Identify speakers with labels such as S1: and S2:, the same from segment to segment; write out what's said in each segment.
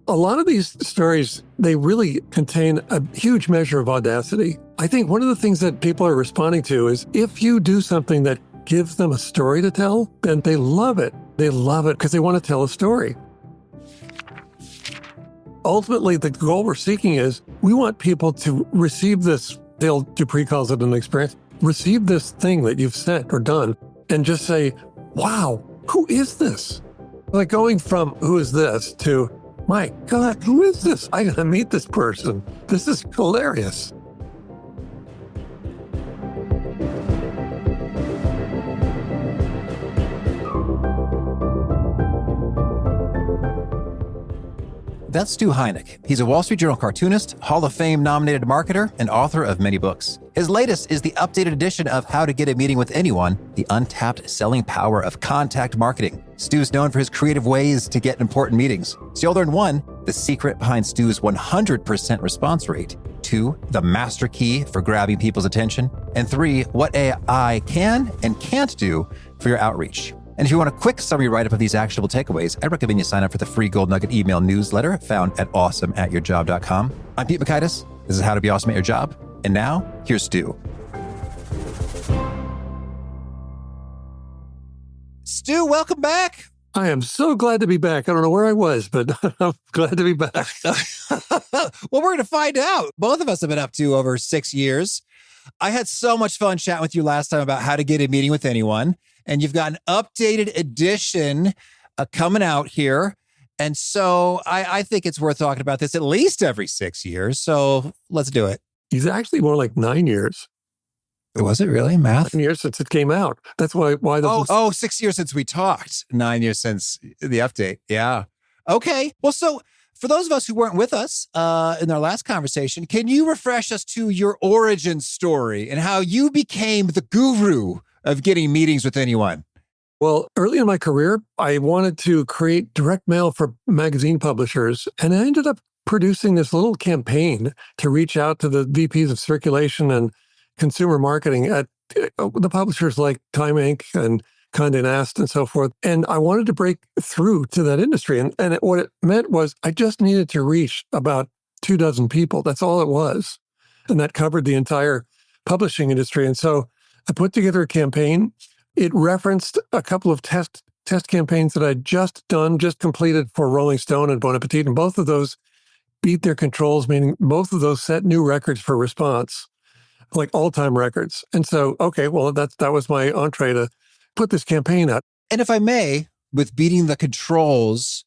S1: A lot of these stories, they really contain a huge measure of audacity. I think one of the things that people are responding to is if you do something that gives them a story to tell, then they love it. They love it because they want to tell a story. Ultimately, the goal we're seeking is we want people to receive this, Dale Dupree calls it an experience, receive this thing that you've sent or done and just say, wow, who is this? Like going from who is this to, my God, who is this? I gotta meet this person. This is hilarious.
S2: That's Stu Heinecke. He's a Wall Street Journal cartoonist, Hall of Fame nominated marketer, and author of many books. His latest is the updated edition of How to Get a Meeting with Anyone, the untapped selling power of contact marketing. Stu's known for his creative ways to get important meetings. So you'll learn 1, the secret behind Stu's 100% response rate, 2, the master key for grabbing people's attention, and 3, what AI can and can't do for your outreach. And if you want a quick summary write-up of these actionable takeaways, I recommend you sign up for the free Gold Nugget email newsletter found at awesomeatyourjob.com. I'm Pete Mockaitis. This is How to Be Awesome at Your Job. And now, here's Stu. Stu, welcome back.
S1: I am so glad to be back. I don't know where I was, but I'm glad to be back.
S2: Well, we're going to find out. Both of us have been up to over 6 years. I had so much fun chatting with you last time about how to get a meeting with anyone. And you've got an updated edition coming out here. And so I think it's worth talking about this at least every 6 years. So let's do it.
S1: He's actually more like 9 years.
S2: Was it really? Math?
S1: 9 years since it came out. That's why
S2: Oh, 6 years since we talked. 9 years since the update. Yeah. Okay. Well, so for those of us who weren't with us in our last conversation, can you refresh us to your origin story and how you became the guru of getting meetings with anyone?
S1: Well, early in my career, I wanted to create direct mail for magazine publishers, and I ended up producing this little campaign to reach out to the VPs of circulation and consumer marketing at the publishers like Time Inc. and Condé Nast and so forth. And I wanted to break through to that industry. And what it meant was I just needed to reach about 24 people. That's all it was. And that covered the entire publishing industry. And so I put together a campaign. It referenced a couple of test campaigns that I'd just completed for Rolling Stone and Bon Appetit. And both of those beat their controls, meaning both of those set new records for response, like all-time records. And so, okay, well, that was my entree to put this campaign out.
S2: And if I may, with beating the controls,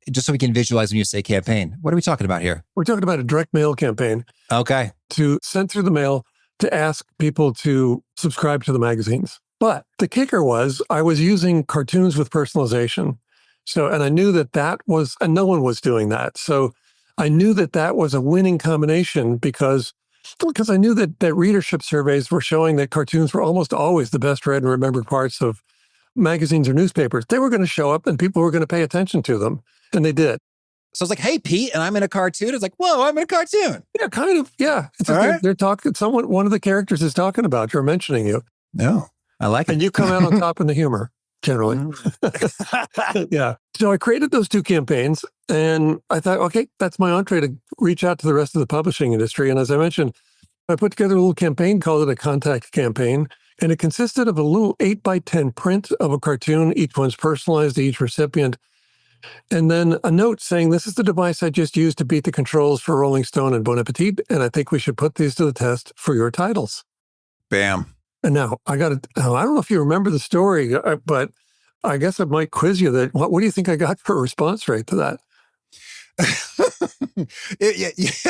S2: just so we can visualize when you say campaign, what are we talking about here?
S1: We're talking about a direct mail campaign.
S2: Okay.
S1: To send through the mail to ask people to subscribe to the magazines. But the kicker was I was using cartoons with personalization. So, and I knew that was, and no one was doing that. So I knew that was a winning combination because I knew that readership surveys were showing that cartoons were almost always the best read and remembered parts of magazines or newspapers. They were going to show up and people were going to pay attention to them. And they did.
S2: So it's like, hey, Pete, and I'm in a cartoon. It's like, whoa, I'm in a cartoon.
S1: Yeah, kind of. Yeah. It's like
S2: right.
S1: They're talking, one of the characters is talking about you or mentioning you.
S2: No, I like it.
S1: And you come out on top in the humor, generally. Yeah. So I created those two campaigns and I thought, okay, that's my entree to reach out to the rest of the publishing industry. And as I mentioned, I put together a little campaign, called it a contact campaign. And it consisted of a little 8x10 print of a cartoon. Each one's personalized to each recipient. And then a note saying, this is the device I just used to beat the controls for Rolling Stone and Bon Appetit. And I think we should put these to the test for your titles.
S2: Bam.
S1: And now I don't know if you remember the story, but I guess I might quiz you that. What do you think I got for a response rate to that?
S2: If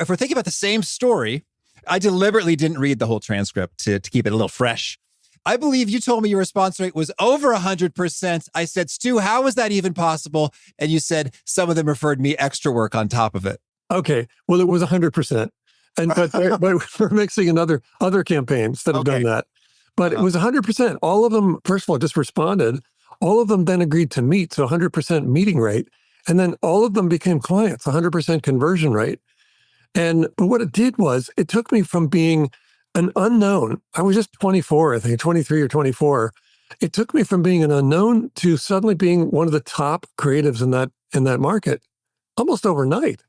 S2: we're thinking about the same story, I deliberately didn't read the whole transcript to keep it a little fresh. I believe you told me your response rate was over 100%. I said, Stu, how is that even possible? And you said some of them referred me extra work on top of it.
S1: Okay. Well, it was 100%. But we're mixing in other campaigns that have done that. But it was 100%. All of them, first of all, just responded. All of them then agreed to meet, so 100% meeting rate. And then all of them became clients, 100% conversion rate. But what it did was it took me from being an unknown. I was just 24, I think, 23 or 24. It took me from being an unknown to suddenly being one of the top creatives in that in that market almost overnight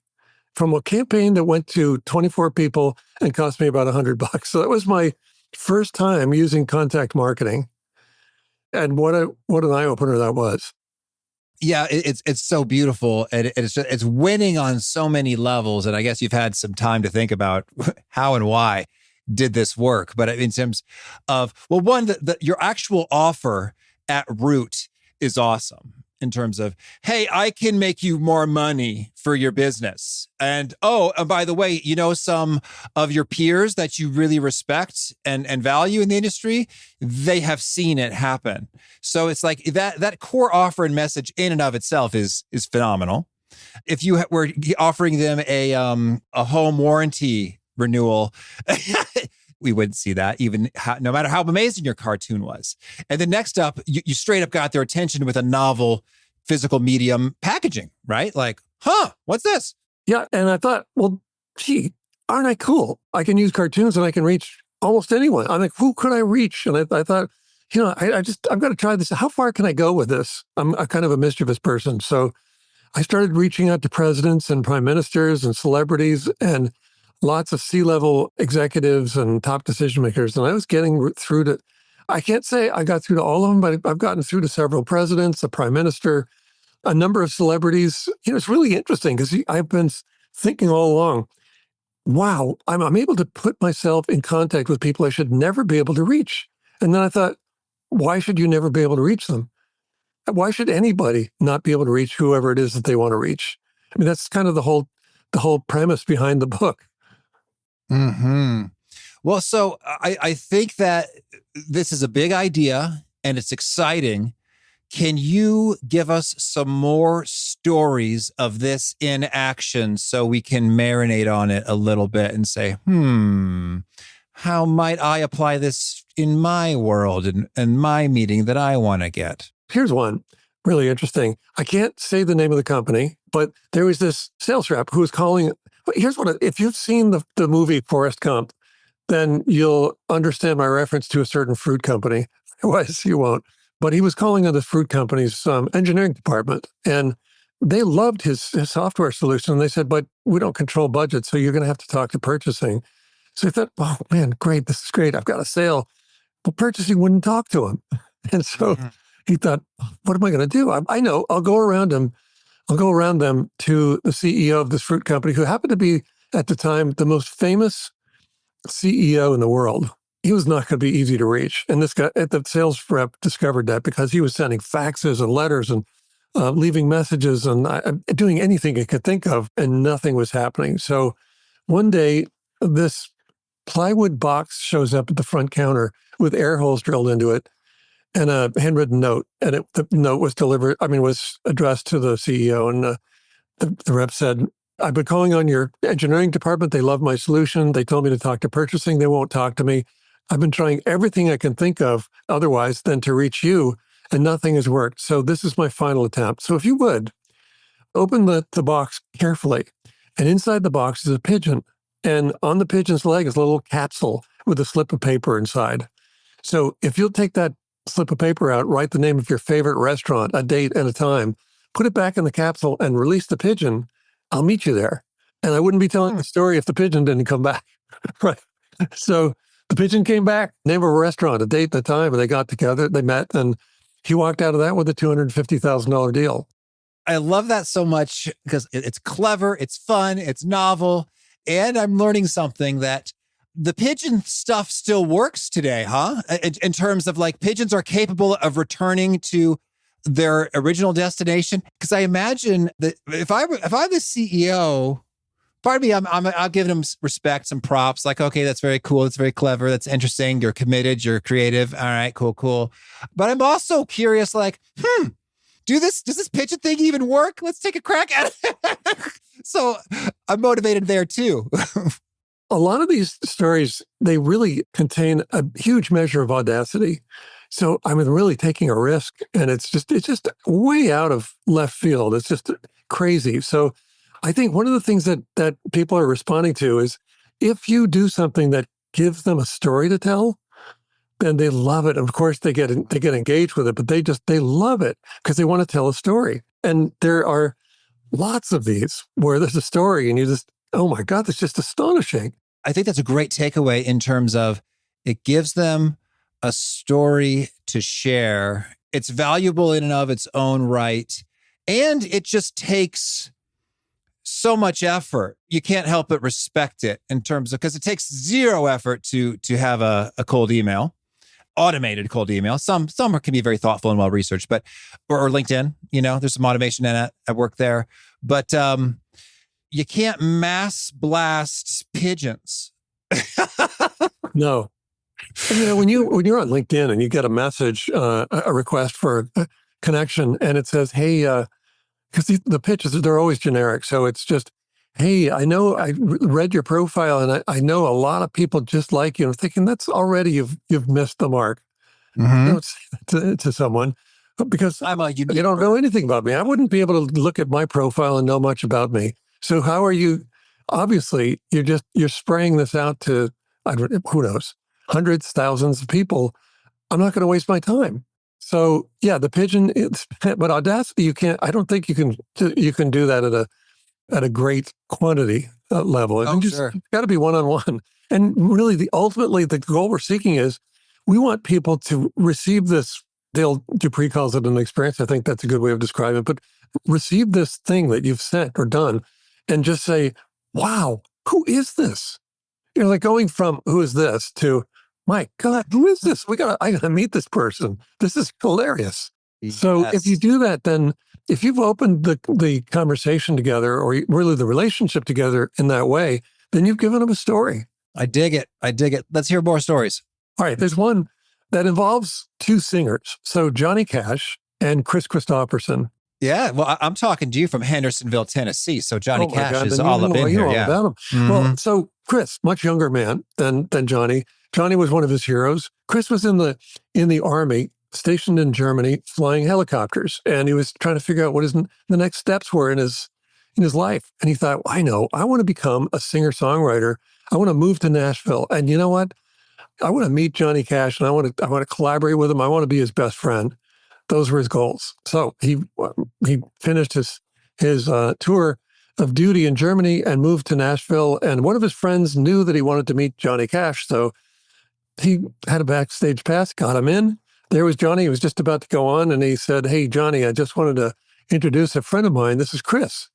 S1: from a campaign that went to 24 people and cost me about $100. So that was my first time using contact marketing. And what an eye opener that was.
S2: Yeah, it's so beautiful, and it's winning on so many levels. And I guess you've had some time to think about how and why did this work. But in terms of, well, one, your actual offer at root is awesome in terms of, hey, I can make you more money for your business. And by the way, some of your peers that you really respect and value in the industry, they have seen it happen. So it's like that core offer and message in and of itself is phenomenal. If you were offering them a home warranty renewal, we wouldn't see that, no matter how amazing your cartoon was. And then next up, you straight up got their attention with a novel physical medium packaging, right? Like, what's this?
S1: Yeah. And I thought, well, gee, aren't I cool? I can use cartoons and I can reach almost anyone. I'm like, who could I reach? And I thought, I've got to try this. How far can I go with this? I'm a kind of a mischievous person. So I started reaching out to presidents and prime ministers and celebrities and lots of C-level executives and top decision makers. And I was getting through to, I can't say I got through to all of them, but I've gotten through to several presidents, a prime minister, a number of celebrities. It's really interesting because I've been thinking all along, wow, I'm able to put myself in contact with people I should never be able to reach. And then I thought, why should you never be able to reach them? Why should anybody not be able to reach whoever it is that they want to reach? I mean, that's kind of the whole premise behind the book.
S2: Hmm. Well, so I think that this is a big idea and it's exciting. Can you give us some more stories of this in action so we can marinate on it a little bit and say, how might I apply this in my world and my meeting that I want to get?
S1: Here's one really interesting. I can't say the name of the company, but there was this sales rep who was calling. Here's if you've seen the movie Forrest Gump, then you'll understand my reference to a certain fruit company. Otherwise, you won't. But he was calling on the fruit company's engineering department, and they loved his software solution. And they said, but we don't control budget, so you're going to have to talk to purchasing. So I thought, oh, man, great. This is great. I've got a sale. But purchasing wouldn't talk to him. And so he thought, what am I going to do? I know. I'll go around him. I'll go around them to the CEO of this fruit company, who happened to be, at the time, the most famous CEO in the world. He was not going to be easy to reach. And this guy, the sales rep, discovered that because he was sending faxes and letters and leaving messages and doing anything he could think of, and nothing was happening. So one day, this plywood box shows up at the front counter with air holes drilled into it and a handwritten note. And the note was was addressed to the CEO. And the rep said, I've been calling on your engineering department. They love my solution. They told me to talk to purchasing. They won't talk to me. I've been trying everything I can think of otherwise than to reach you, and nothing has worked. So this is my final attempt. So if you would, open the box carefully. And inside the box is a pigeon. And on the pigeon's leg is a little capsule with a slip of paper inside. So if you'll take that slip of paper out, write the name of your favorite restaurant, a date and a time, put it back in the capsule and release the pigeon, I'll meet you there. And I wouldn't be telling the story if the pigeon didn't come back. Right. So the pigeon came back, name of a restaurant, a date and a time, and they got together, they met, and he walked out of that with a $250,000 deal.
S2: I love that so much because it's clever, it's fun, it's novel, and I'm learning something that the pigeon stuff still works today, huh? In terms of like pigeons are capable of returning to their original destination. Because I imagine that if I'm the CEO, part of me, I'll give them respect, some props. Like, okay, that's very cool. That's very clever. That's interesting. You're committed. You're creative. All right, cool. But I'm also curious, like, does this pigeon thing even work? Let's take a crack at it. So I'm motivated there too.
S1: A lot of these stories, they really contain a huge measure of audacity. So I'm really taking a risk, and it's just way out of left field. It's just crazy. So I think one of the things that people are responding to is if you do something that gives them a story to tell, then they love it. Of course, they get engaged with it, but they love it because they want to tell a story. And there are lots of these where there's a story and you just, oh my God, that's just astonishing.
S2: I think that's a great takeaway in terms of it gives them a story to share. It's valuable in and of its own right. And it just takes so much effort. You can't help but respect it in terms of, because it takes zero effort to have a cold email, automated cold email. Some can be very thoughtful and well researched, but or LinkedIn, there's some automation in it at work there. But you can't mass blast pigeons.
S1: No. And, when you're on LinkedIn and you get a message, a request for a connection, and it says, hey, because the pitches, they're always generic. So it's just, hey, I know I read your profile and I know a lot of people just like you. I'm thinking that's already, you've missed the mark.
S2: Mm-hmm.
S1: Don't say to someone because
S2: I'm a unique
S1: you don't know anything about me. I wouldn't be able to look at my profile and know much about me. So how are you? Obviously, you're spraying this out to, who knows, hundreds, thousands of people. I'm not going to waste my time. So yeah, the pigeon, but Audacity, I don't think you can do that at a great quantity level.
S2: Sure.
S1: It's got to be one-on-one. And really ultimately the goal we're seeking is we want people to receive this. Dale Dupree calls it an experience. I think that's a good way of describing it, but receive this thing that you've sent or done and just say, wow, who is this? Like going from who is this to, my God, who is this? I gotta meet this person. This is hilarious.
S2: Yes.
S1: So if you do that, then if you've opened the conversation together or really the relationship together in that way, then you've given them a story.
S2: I dig it. Let's hear more stories.
S1: All right. There's one that involves two singers. So Johnny Cash and Chris Christopherson.
S2: Yeah. Well, I'm talking to you from Hendersonville, Tennessee. So Johnny Cash
S1: God,
S2: is all up in here. Yeah.
S1: About him.
S2: Mm-hmm.
S1: Well, so Chris, much younger man than Johnny. Johnny was one of his heroes. Chris was in the army, stationed in Germany, flying helicopters, and he was trying to figure out what the next steps were in his life. And he thought, I know, I want to become a singer-songwriter. I want to move to Nashville, and you know what? I want to meet Johnny Cash, and I want to collaborate with him. I want to be his best friend. Those were his goals. So he finished his tour of duty in Germany and moved to Nashville. And one of his friends knew that he wanted to meet Johnny Cash, so he had a backstage pass, got him in. There was Johnny. He was just about to go on, and he said, "Hey, Johnny, I just wanted to introduce a friend of mine. This is Chris."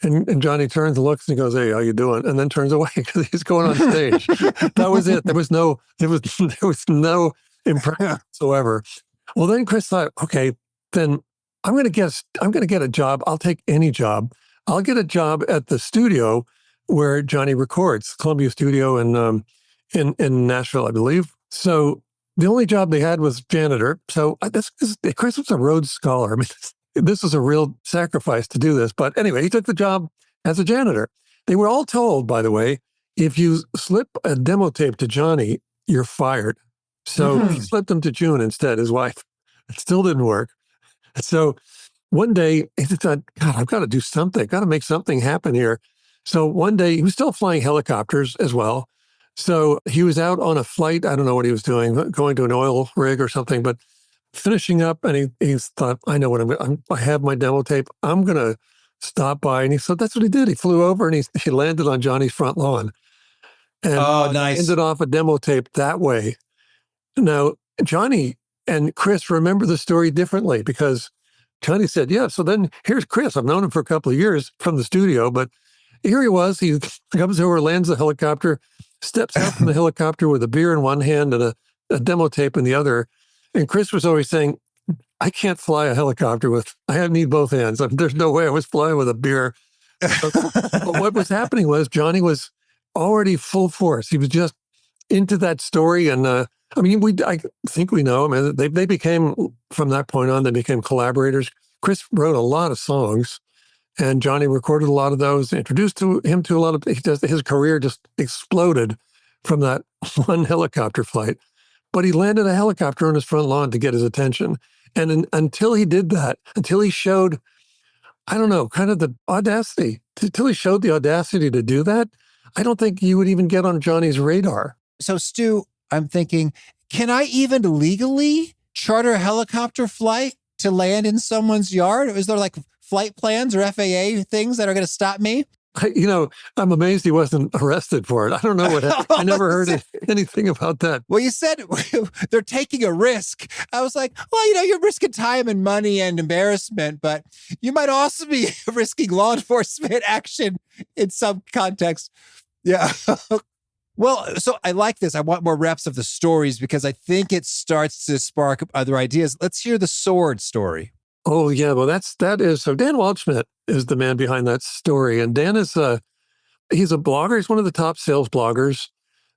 S1: And Johnny turns and looks and he goes, "Hey, how you doing?" And then turns away because he's going on stage. That was it. There was no impression whatsoever. Well, then Chris thought, okay, then I'm going to get a job. I'll take any job. I'll get a job at the studio where Johnny records, Columbia Studio in Nashville, I believe. So the only job they had was janitor. So Chris was a Rhodes Scholar. I mean, this was a real sacrifice to do this. But anyway, he took the job as a janitor. They were all told, by the way, if you slip a demo tape to Johnny, you're fired. So he slipped them to June instead, his wife. It still didn't work. So one day he thought, God, I've got to do something. I've got to make something happen here. So one day he was still flying helicopters as well. So he was out on a flight. I don't know what he was doing, going to an oil rig or something, but finishing up. And he thought, I know what I have my demo tape. I'm going to stop by. And so that's what he did. He flew over and he landed on Johnny's front lawn. And
S2: nice.
S1: Ended off a demo tape that way. Now, Johnny and Chris remember the story differently because Johnny said, yeah, so then here's Chris. I've known him for a couple of years from the studio, but here he was. He comes over, lands the helicopter, steps out from the helicopter with a beer in one hand and a demo tape in the other. And Chris was always saying, I can't fly a helicopter I need both hands. There's no way I was flying with a beer. But what was happening was Johnny was already full force. He was just into that story. And I think we know. I mean, they became, from that point on, they became collaborators. Chris wrote a lot of songs and Johnny recorded a lot of those, introduced him to a lot of, his career just exploded from that one helicopter flight. But he landed a helicopter on his front lawn to get his attention. And until he did that, until he showed, I don't know, kind of the audacity, until he showed the audacity to do that, I don't think you would even get on Johnny's radar.
S2: So Stu, I'm thinking, can I even legally charter a helicopter flight to land in someone's yard? Or is there like flight plans or FAA things that are going to stop me?
S1: I'm amazed he wasn't arrested for it. I don't know what happened. I never heard anything about that.
S2: Well, you said they're taking a risk. I was like, well, you're risking time and money and embarrassment, but you might also be risking law enforcement action in some context. Yeah. Well, so I like this. I want more reps of the stories because I think it starts to spark other ideas. Let's hear the sword story.
S1: Oh yeah, well that is so. Dan Waldschmidt is the man behind that story, and Dan is he's a blogger. He's one of the top sales bloggers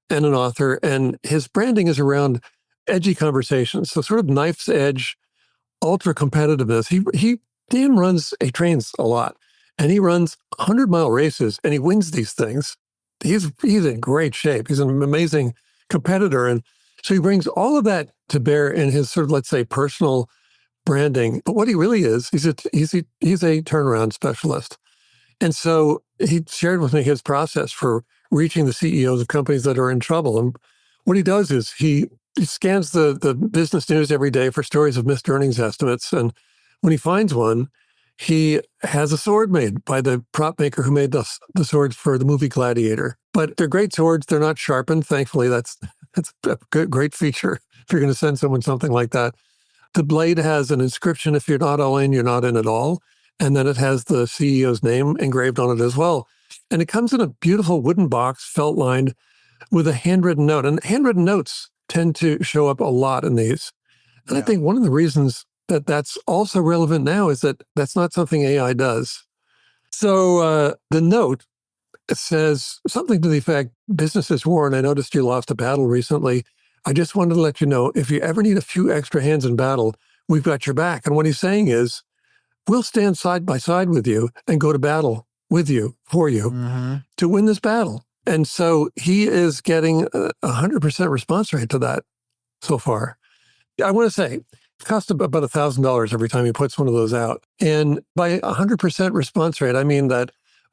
S1: and an author, and his branding is around edgy conversations. So sort of knife's edge, ultra competitiveness. He trains a lot, and he runs 100-mile races, and he wins these things. He's in great shape. He's an amazing competitor, and so he brings all of that to bear in his sort of, let's say, personal branding. But what he really is, he's a turnaround specialist. And so he shared with me his process for reaching the CEOs of companies that are in trouble. And what he does is he scans the business news every day for stories of missed earnings estimates. And when he finds one, he has a sword made by the prop maker who made the swords for the movie Gladiator. But they're great swords. They're not sharpened. Thankfully, that's a great feature if you're going to send someone something like that. The blade has an inscription: if you're not all in, you're not in at all. And then it has the CEO's name engraved on it as well. And it comes in a beautiful wooden box, felt lined, with a handwritten note. And handwritten notes tend to show up a lot in these. And I think one of the reasons that that's also relevant now is that that's not something AI does. So the note says something to the effect, "Business is war, and I noticed you lost a battle recently. I just wanted to let you know, if you ever need a few extra hands in battle, we've got your back." And what he's saying is, we'll stand side by side with you and go to battle with you, for you, to win this battle. And so he is getting a 100% response rate to that so far. I want to say, it costs about $1,000 every time he puts one of those out. And by 100% response rate, I mean that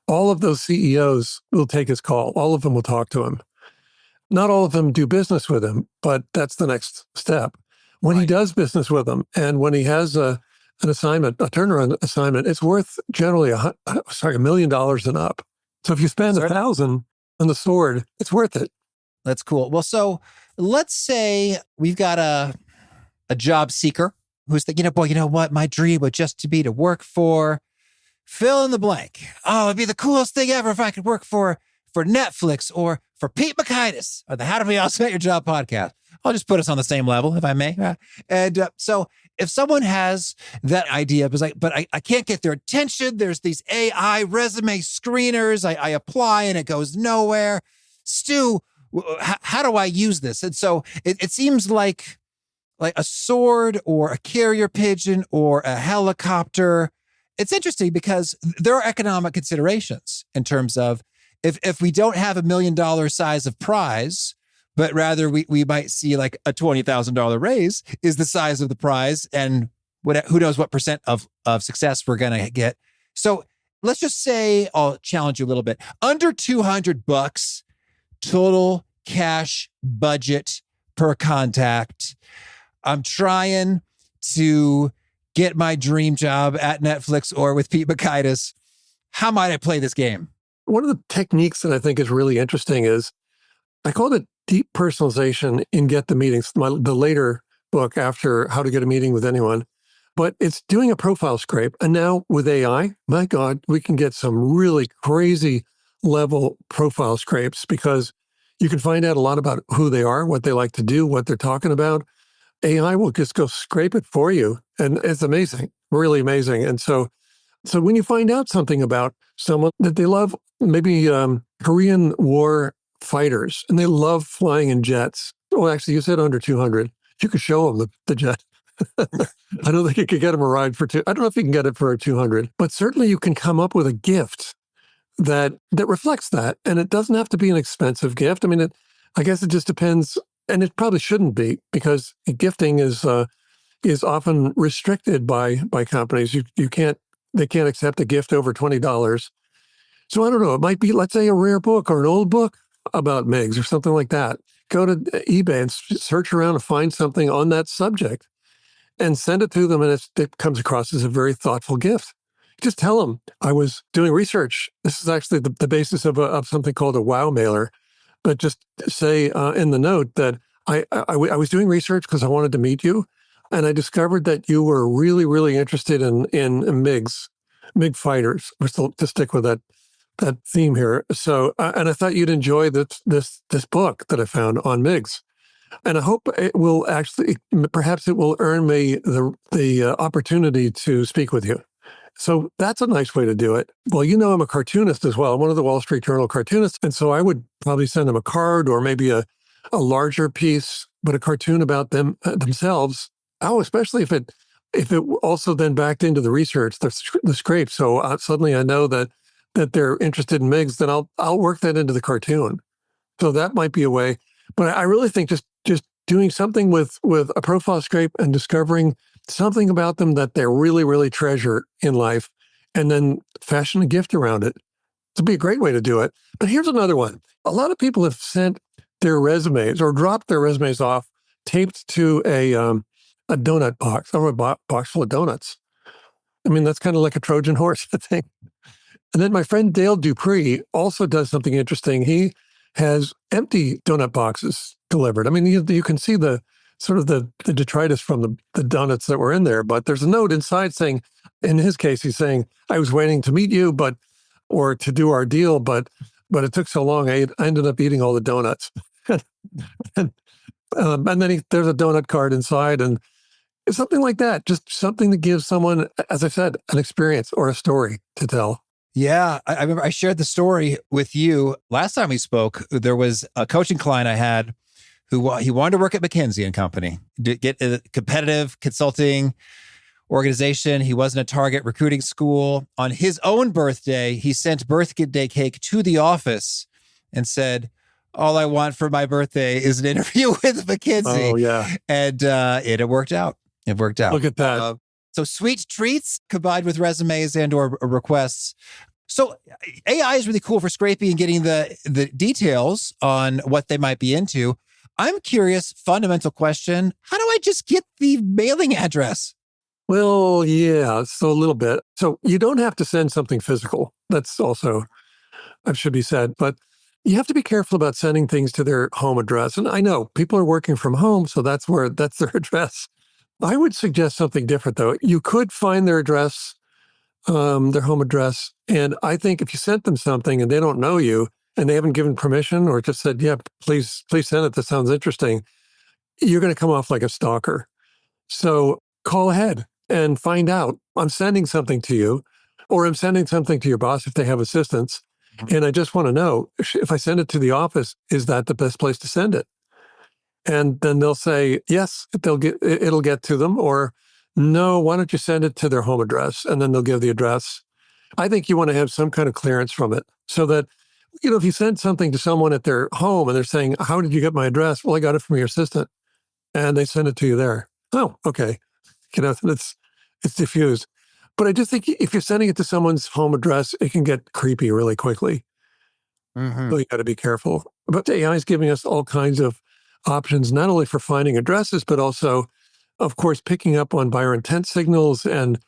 S1: all of those CEOs will take his call. All of them will talk to him. Not all of them do business with him, but that's the next step. When he does business with them, and when he has an assignment, a turnaround assignment, it's worth generally $1 million and up. So if you spend $1,000 on the sword, it's worth it.
S2: That's cool. Well, so let's say we've got a job seeker who's thinking, boy, you know what? My dream would just to be to work for fill in the blank. Oh, it'd be the coolest thing ever if I could work for Netflix or for Pete Mikitis or the How to Be Awesome at Your Job podcast. I'll just put us on the same level, if I may. And so if someone has that idea, but I can't get their attention. There's these AI resume screeners. I apply and it goes nowhere. Stu, how do I use this? And so it seems like a sword or a carrier pigeon or a helicopter. It's interesting because there are economic considerations in terms of if we don't have $1 million size of prize, but rather we might see like a $20,000 raise is the size of the prize, and who knows what percent of success we're going to get. So let's just say, I'll challenge you a little bit, under $200 total cash budget per contact. I'm trying to get my dream job at Netflix or with Pete Mikitis. How might I play this game?
S1: One of the techniques that I think is really interesting is, I call it deep personalization in Get the Meetings, the later book after How to Get a Meeting with Anyone. But it's doing a profile scrape. And now with AI, my God, we can get some really crazy level profile scrapes because you can find out a lot about who they are, what they like to do, what they're talking about. AI will just go scrape it for you. And it's amazing, really amazing. And so when you find out something about someone that they love, maybe Korean War fighters, and they love flying in jets. Well, actually, you said under 200. You could show them the jet. I don't think you could get them a ride for I don't know if you can get it for 200, but certainly you can come up with a gift that reflects that. And it doesn't have to be an expensive gift. I mean, I guess it just depends, and it probably shouldn't be, because gifting is often restricted by companies. They can't accept a gift over $20. So I don't know, it might be, let's say, a rare book or an old book about MIGs or something like that. Go to eBay and search around and find something on that subject and send it to them, and it comes across as a very thoughtful gift. just tell them I was doing research. This is actually the basis of something called a wow mailer. But just say in the note that I was doing research because I wanted to meet you, and I discovered that you were really, really interested in MiG fighters. We're still to stick with that theme here. So, and I thought you'd enjoy this book that I found on MiGs, and I hope it will actually, perhaps it will earn me the opportunity to speak with you. So that's a nice way to do it. Well, I'm a cartoonist as well. I'm one of the Wall Street Journal cartoonists. And so I would probably send them a card or maybe a larger piece, but a cartoon about them themselves. Oh, especially if it also then backed into the research, the scrape. So suddenly I know that they're interested in MiGs, then I'll work that into the cartoon. So that might be a way. But I really think just doing something with a profile scrape and discovering something about them that they really, really treasure in life, and then fashion a gift around it. It'd be a great way to do it. But here's another one. A lot of people have sent their resumes or dropped their resumes off, taped to a donut box, or a box full of donuts. I mean, that's kind of like a Trojan horse, I think. And then my friend Dale Dupree also does something interesting. He has empty donut boxes delivered. I mean, you can see the sort of the detritus from the donuts that were in there, but there's a note inside saying, in his case, he's saying, I was waiting to meet you, or to do our deal, but it took so long, I ended up eating all the donuts. and then there's a donut card inside, and it's something like that, just something that gives someone, as I said, an experience or a story to tell.
S2: Yeah, I remember I shared the story with you last time we spoke. There was a coaching client I had who he wanted to work at McKinsey and Company, to get a competitive consulting organization. He wasn't a target recruiting school. On his own birthday, he sent birthday cake to the office and said, all I want for my birthday is an interview with McKinsey.
S1: Oh, yeah.
S2: And it worked out. It worked out.
S1: Look at that.
S2: So sweet treats combined with resumes and or requests. So AI is really cool for scraping and getting the details on what they might be into. I'm curious, fundamental question, how do I just get the mailing address?
S1: Well, yeah, so a little bit. So you don't have to send something physical. That's also, should be said, but you have to be careful about sending things to their home address. And I know people are working from home, so that's their address. I would suggest something different, though. You could find their address, their home address. And I think if you sent them something and they don't know you and they haven't given permission or just said, yeah, please send it, this sounds interesting, you're going to come off like a stalker. So call ahead and find out, I'm sending something to you, or I'm sending something to your boss if they have assistants. And I just want to know, if I send it to the office, is that the best place to send it? And then they'll say, yes, it'll get to them, or no, why don't you send it to their home address? And then they'll give the address. I think you want to have some kind of clearance from it so that, if you send something to someone at their home and they're saying, how did you get my address? Well, I got it from your assistant, and they send it to you there. Oh, okay. It's diffused. But I just think if you're sending it to someone's home address, it can get creepy really quickly.
S2: Mm-hmm.
S1: So you got to be careful. But AI is giving us all kinds of options, not only for finding addresses, but also, of course, picking up on buyer intent signals and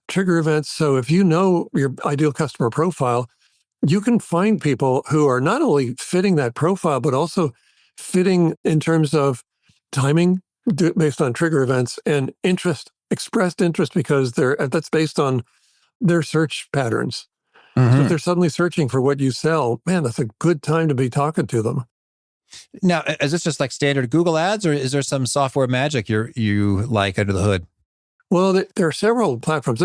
S1: trigger events. So if you know your ideal customer profile, you can find people who are not only fitting that profile, but also fitting in terms of timing based on trigger events and expressed interest, because that's based on their search patterns.
S2: Mm-hmm.
S1: So if they're suddenly searching for what you sell, man, that's a good time to be talking to them.
S2: Now, is this just like standard Google ads, or is there some software magic you like under the hood?
S1: Well, there are several platforms.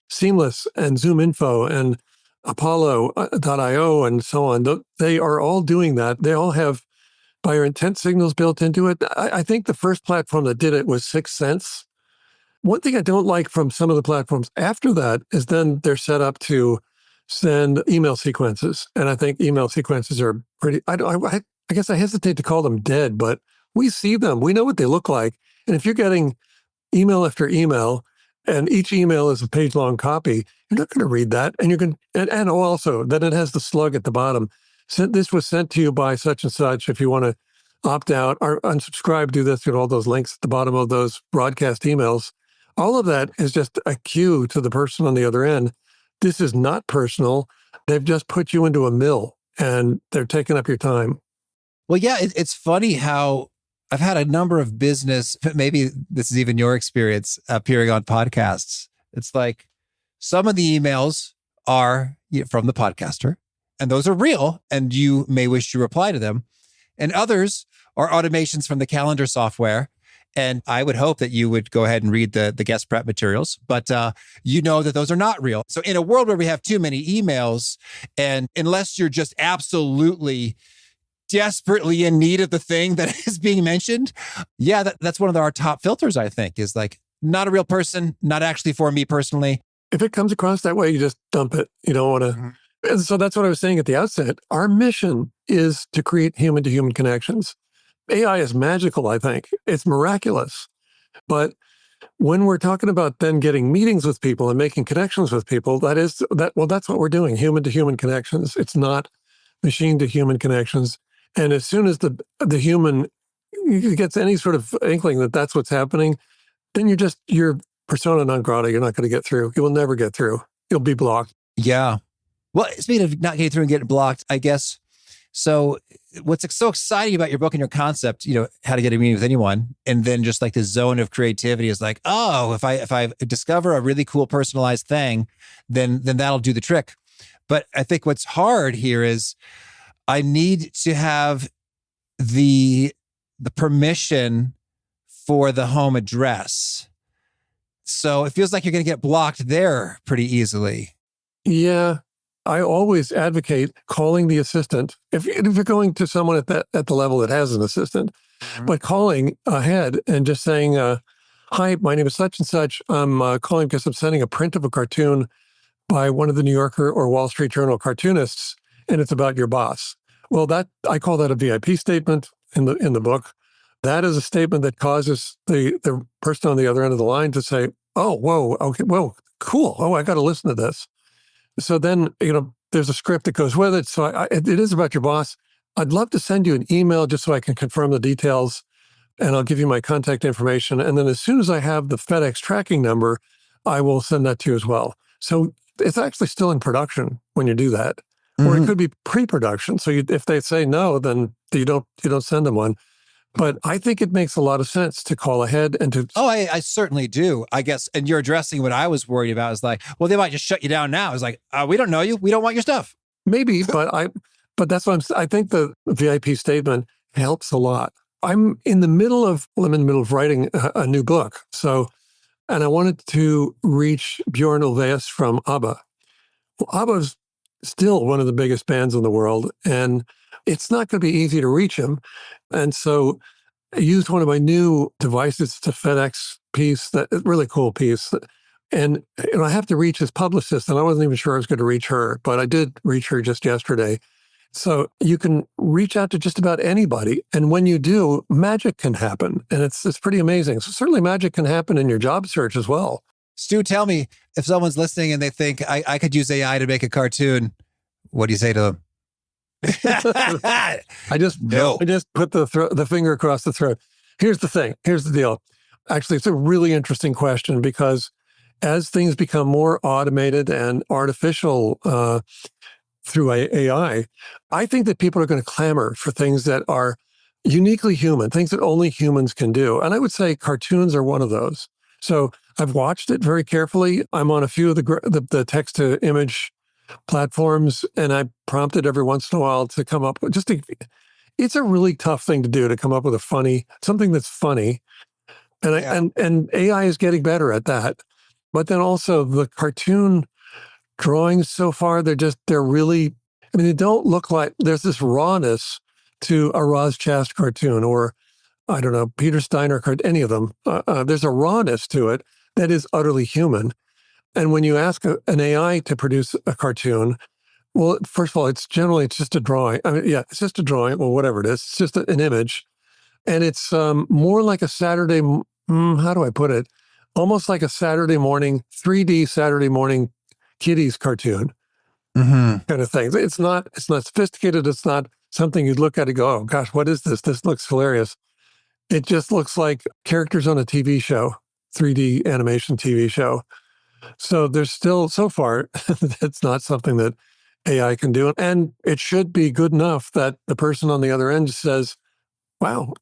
S1: Seamless and Zoom Info and Apollo.io and so on. They are all doing that. They all have buyer intent signals built into it. I think the first platform that did it was 6 Sense. One thing I don't like from some of the platforms after that is then they're set up to send email sequences. And I think email sequences are pretty, I guess I hesitate to call them dead, but we see them. We know what they look like. And if you're getting email after email, and each email is a page-long copy, you're not going to read that. And you're going and also that it has the slug at the bottom. This was sent to you by such and such. If you want to opt out or unsubscribe, do this, get all those links at the bottom of those broadcast emails. All of that is just a cue to the person on the other end this is not personal. They've just put you into a mill and they're taking up your time.
S2: Well, yeah, it's funny how I've had a number of business, maybe this is even your experience appearing on podcasts. It's like some of the emails are from the podcaster, and those are real, and you may wish to reply to them. And others are automations from the calendar software. And I would hope that you would go ahead and read the guest prep materials, but you know that those are not real. So in a world where we have too many emails, and unless you're just absolutely desperately in need of the thing that is being mentioned, that's one of our top filters, I think, is like, not a real person, not actually for me personally.
S1: If it comes across that way, you just dump it. You don't want to. Mm-hmm. And so that's what I was saying at the outset. Our mission is to create human-to-human connections. AI is magical, I think. It's miraculous. But when we're talking about then getting meetings with people and making connections with people, that's what we're doing, human-to-human connections. It's not machine-to-human connections. And as soon as the human gets any sort of inkling that that's what's happening, then you're persona non grata. You're not going to get through. You will never get through. You'll be blocked.
S2: Yeah. Well, speaking of not getting through and getting blocked, I guess, so what's so exciting about your book and your concept, how to get a meeting with anyone, and then just like the zone of creativity is like, oh, if I discover a really cool personalized thing, then that'll do the trick. But I think what's hard here is I need to have the permission for the home address. So it feels like you're going to get blocked there pretty easily.
S1: Yeah. I always advocate calling the assistant. If you're going to someone at the level that has an assistant, mm-hmm. but calling ahead and just saying, hi, my name is such and such. I'm calling because I'm sending a print of a cartoon by one of the New Yorker or Wall Street Journal cartoonists, and it's about your boss. Well, I call that a VIP statement in the book. That is a statement that causes the person on the other end of the line to say, oh, whoa, okay, whoa, cool. Oh, I got to listen to this. So then, there's a script that goes with it. So it is about your boss. I'd love to send you an email just so I can confirm the details, and I'll give you my contact information. And then as soon as I have the FedEx tracking number, I will send that to you as well. So it's actually still in production when you do that. Mm-hmm. Or it could be pre-production. So if they say no, then you don't send them one. But I think it makes a lot of sense to call ahead and to...
S2: Oh, I certainly do, I guess. And you're addressing what I was worried about is like, well, they might just shut you down now. It's like, we don't know you. We don't want your stuff.
S1: Maybe, but that's what I think the VIP statement helps a lot. I'm in the middle of writing a new book. So, and I wanted to reach Bjorn Ulvaeus from ABBA. Well, ABBA's still one of the biggest bands in the world, and it's not going to be easy to reach him. And so I used one of my new devices. It's a FedEx piece, a really cool piece. And I have to reach his publicist, and I wasn't even sure I was going to reach her, but I did reach her just yesterday. So you can reach out to just about anybody. And when you do, magic can happen. And it's pretty amazing. So certainly magic can happen in your job search as well.
S2: Stu, tell me, if someone's listening and they think I could use AI to make a cartoon, what do you say to them?
S1: I just put the finger across the throat. Here's the thing. Here's the deal. Actually, it's a really interesting question because as things become more automated and artificial through AI, I think that people are going to clamor for things that are uniquely human, things that only humans can do. And I would say cartoons are one of those. So I've watched it very carefully. I'm on a few of the text-to-image platforms, and I prompted every once in a while to come up with it's a really tough thing to do, to come up with something that's funny. And AI is getting better at that. But then also the cartoon drawings so far, they're really, they don't look like, there's this rawness to a Roz Chast cartoon or, I don't know, Peter Steiner any of them. There's a rawness to it that is utterly human. And when you ask an AI to produce a cartoon, well, first of all, it's just a drawing. It's just a drawing, well, whatever it is. It's just an image. And it's more like a Saturday, how do I put it? Almost like a Saturday morning, 3D Saturday morning kiddies cartoon kind of thing. It's not sophisticated. It's not something you'd look at and go, oh gosh, what is this? This looks hilarious. It just looks like characters on a TV show, 3D animation TV show. So there's still, so far, that's not something that AI can do. And it should be good enough that the person on the other end says, wow,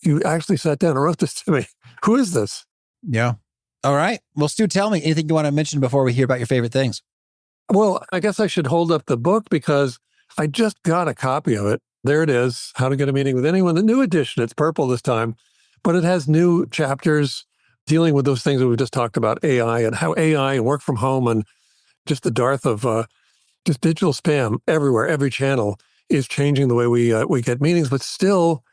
S1: you actually sat down and wrote this to me. Who is this?
S2: Yeah. All right. Well, Stu, tell me anything you want to mention before we hear about your favorite things.
S1: Well, I guess I should hold up the book because I just got a copy of it. There it is, How to Get a Meeting with Anyone, the new edition. It's purple this time, but it has new chapters dealing with those things that we just talked about, AI and how AI and work from home and just the dearth of just digital spam everywhere, every channel is changing the way we get meetings, but still,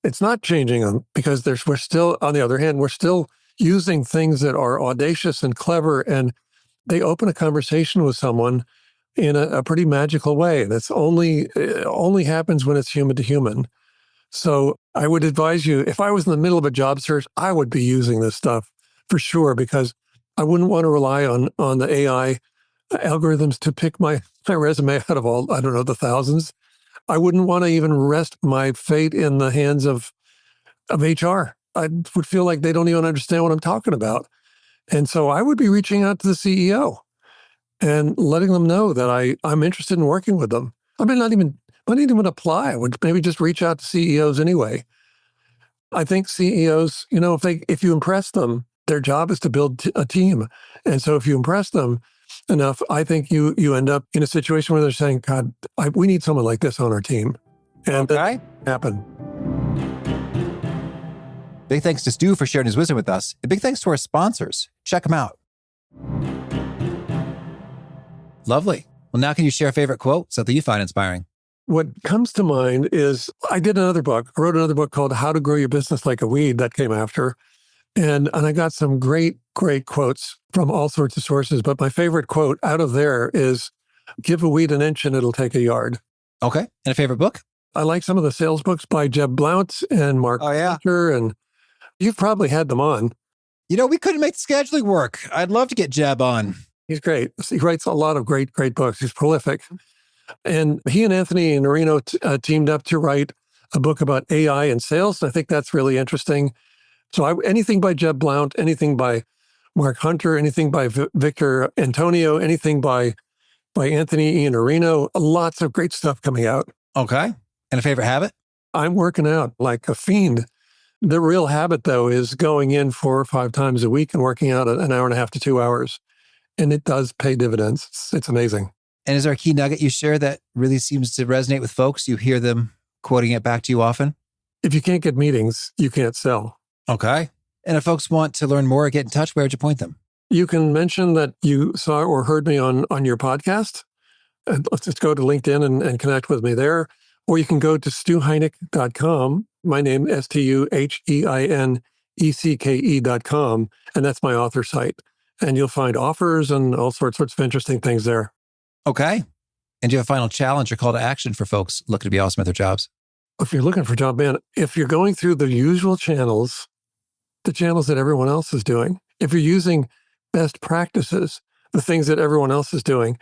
S1: it's not changing them because we're still, on the other hand, we're still using things that are audacious and clever, and they open a conversation with someone in a pretty magical way. That's only happens when it's human to human. So I would advise you, if I was in the middle of a job search, I would be using this stuff for sure, because I wouldn't want to rely on the AI algorithms to pick my resume out of all, I don't know, the thousands. I wouldn't want to even rest my fate in the hands of HR. I would feel like they don't even understand what I'm talking about. And so I would be reaching out to the CEO and letting them know that I'm interested in working with them. I mean, not even apply. I would maybe just reach out to CEOs anyway. I think CEOs, if you impress them, their job is to build a team. And so if you impress them enough, I think you end up in a situation where they're saying, God, we need someone like this on our team. And that happen.
S2: Big thanks to Stu for sharing his wisdom with us. And big thanks to our sponsors. Check them out. Lovely. Well, now can you share a favorite quote, something you find inspiring?
S1: What comes to mind is I wrote another book called How to Grow Your Business Like a Weed that came after. And I got some great quotes from all sorts of sources. But my favorite quote out of there is, give a weed an inch and it'll take a yard.
S2: Okay. And a favorite book?
S1: I like some of the sales books by Jeb Blount and Mark Hunter, and you've probably had them on.
S2: We couldn't make the scheduling work. I'd love to get Jeb on.
S1: He's great. He writes a lot of great books. He's prolific. And he and Anthony Iannarino teamed up to write a book about AI and sales. I think that's really interesting. So anything by Jeb Blount, anything by Mark Hunter, anything by Victor Antonio, anything by Anthony Iannarino, lots of great stuff coming out.
S2: Okay. And a favorite habit?
S1: I'm working out like a fiend. The real habit, though, is going in 4 or 5 times a week and working out an hour and a half to 2 hours. And it does pay dividends. It's amazing.
S2: And is there a key nugget you share that really seems to resonate with folks? You hear them quoting it back to you often?
S1: If you can't get meetings, you can't sell.
S2: Okay. And if folks want to learn more or get in touch, where would you point them?
S1: You can mention that you saw or heard me on your podcast. And let's just go to LinkedIn and connect with me there. Or you can go to stuheinecke.com. My name, StuHeinecke.com. And that's my author site. And you'll find offers and all sorts of interesting things there.
S2: Okay. And do you have a final challenge or call to action for folks looking to be awesome at their jobs?
S1: If you're looking for a job, man, if you're going through the usual channels, the channels that everyone else is doing, if you're using best practices, the things that everyone else is doing,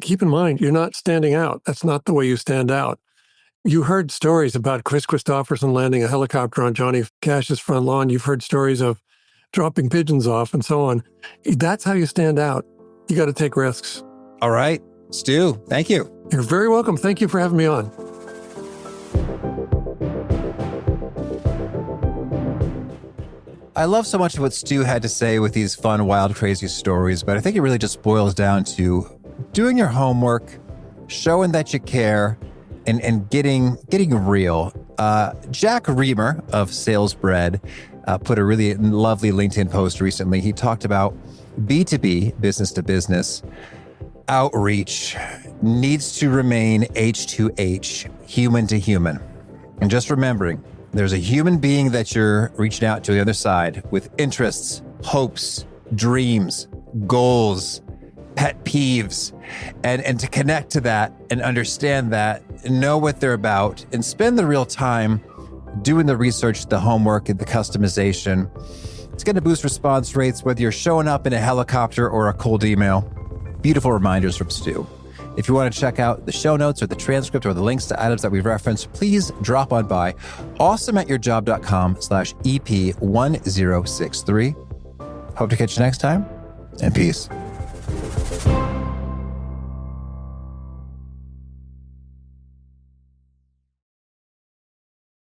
S1: keep in mind, you're not standing out. That's not the way you stand out. You heard stories about Chris Christopherson landing a helicopter on Johnny Cash's front lawn. You've heard stories of dropping pigeons off and so on. That's how you stand out. You got to take risks.
S2: All right. Stu, thank you.
S1: You're very welcome. Thank you for having me on.
S2: I love so much of what Stu had to say with these fun, wild, crazy stories, but I think it really just boils down to doing your homework, showing that you care, and getting real. Jack Reamer of SalesBread put a really lovely LinkedIn post recently. He talked about B2B, business to business, outreach needs to remain H2H, human to human. And just remembering, there's a human being that you're reaching out to the other side with interests, hopes, dreams, goals, pet peeves, and to connect to that and understand that, know what they're about, and spend the real time doing the research, the homework, and the customization. It's going to boost response rates, whether you're showing up in a helicopter or a cold email. Beautiful reminders from Stu. If you want to check out the show notes or the transcript or the links to items that we've referenced, please drop on by awesomeatyourjob.com/EP1063. Hope to catch you next time. and peace.